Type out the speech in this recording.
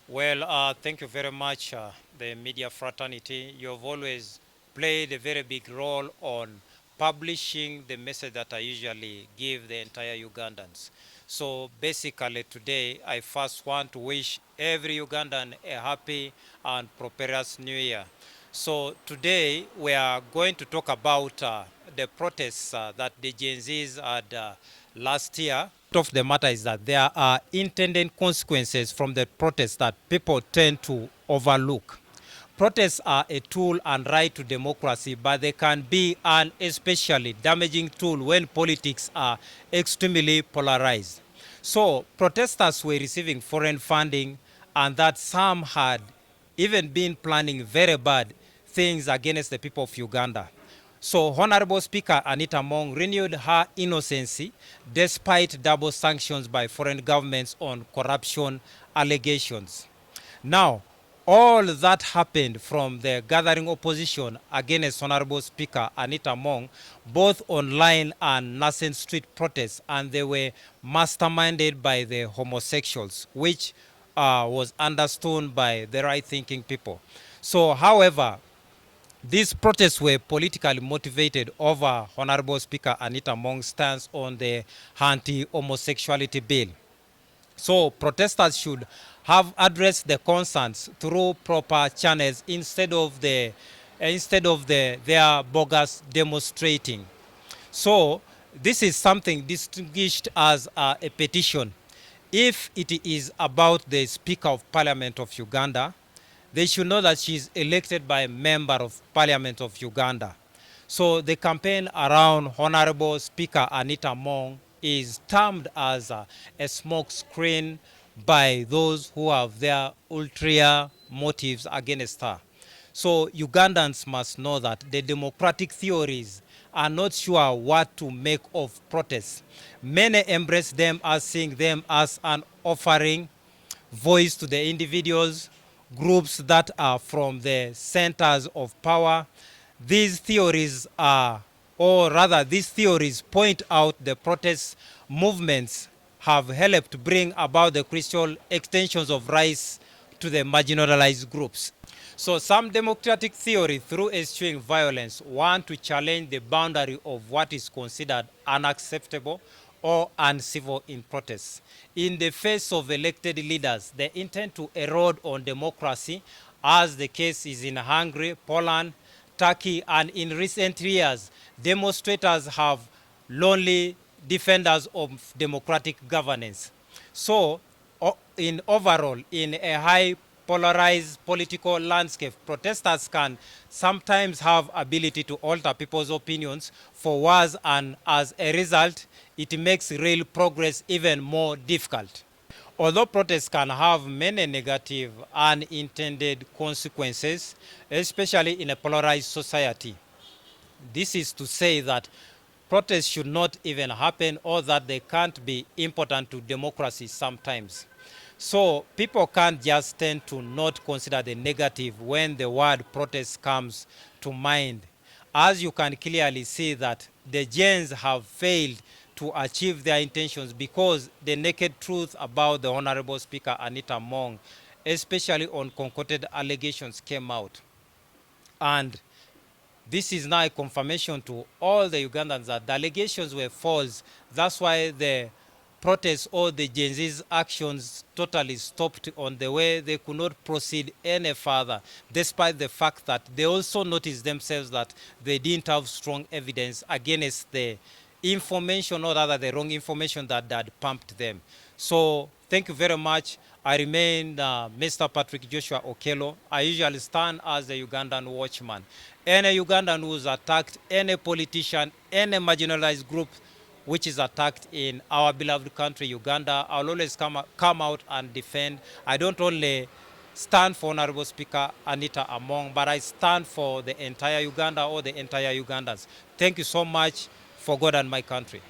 Well, thank you very much, the media fraternity. You've always played a very big role on publishing the message that I usually give the entire Ugandans. So basically today, I first want to wish every Ugandan a happy and prosperous new year. So today, we are going to talk about the protests that the Gen Zs had last year. Of the matter is that there are intended consequences from the protests that people tend to overlook. Protests are a tool and right to democracy, but they can be an especially damaging tool when politics are extremely polarized. So protesters were receiving foreign funding, and that some had even been planning very bad things against the people of Uganda. So Honorable Speaker Anita Mong renewed her innocency despite double sanctions by foreign governments on corruption allegations. Now, all that happened from the gathering opposition against Honorable Speaker Anita Mong, both online and nascent street protests, and they were masterminded by the homosexuals, which was understood by the right-thinking people. So, however, these protests were politically motivated over Honorable Speaker Anita Mong's stance on the anti-homosexuality bill. So protesters should have addressed the concerns through proper channels instead of their bogus demonstrating. So this is something distinguished as a petition. If it is about the Speaker of Parliament of Uganda, they should know that she is elected by a member of Parliament of Uganda. So the campaign around Honorable Speaker Anita Mong is termed as a smoke screen by those who have their ulterior motives against her. So Ugandans must know that the democratic theories are not sure what to make of protests. Many embrace them as seeing them as an offering voice to the individuals, groups that are from the centers of power. These theories are, or rather, these theories point out the protest movements have helped bring about the crucial extensions of rights to the marginalized groups. So some democratic theory, through eschewing violence, want to challenge the boundary of what is considered unacceptable or uncivil in protests. In the face of elected leaders, they intend to erode on democracy, as the case is in Hungary, Poland, Turkey, and in recent years, demonstrators have lonely defenders of democratic governance. So, in overall, in a high polarized political landscape, protesters can sometimes have ability to alter people's opinions for worse, and as a result, it makes real progress even more difficult. Although protests can have many negative unintended consequences, especially in a polarized society, this is to say that protests should not even happen, or that they can't be important to democracy sometimes. So people can't just tend to not consider the negative when the word protest comes to mind. As you can clearly see that the Gens have failed to achieve their intentions because the naked truth about the Honorable Speaker Anita Mong, especially on concocted allegations, came out. And this is now a confirmation to all the Ugandans that the allegations were false. That's why the protests or the Gen Z's actions totally stopped on the way. They could not proceed any further, despite the fact that they also noticed themselves that they didn't have strong evidence against the information, or rather the wrong information that had pumped them. So thank you very much. I remain Mr. Patrick Joshua Okello. I usually stand as the Ugandan watchman. Any Ugandan who's attacked any politician, any marginalized group which is attacked in our beloved country, Uganda, I'll always come out and defend. I don't only stand for Honorable Speaker Anita Among, but I stand for the entire Uganda or the entire Ugandans. Thank you so much, for God and my country.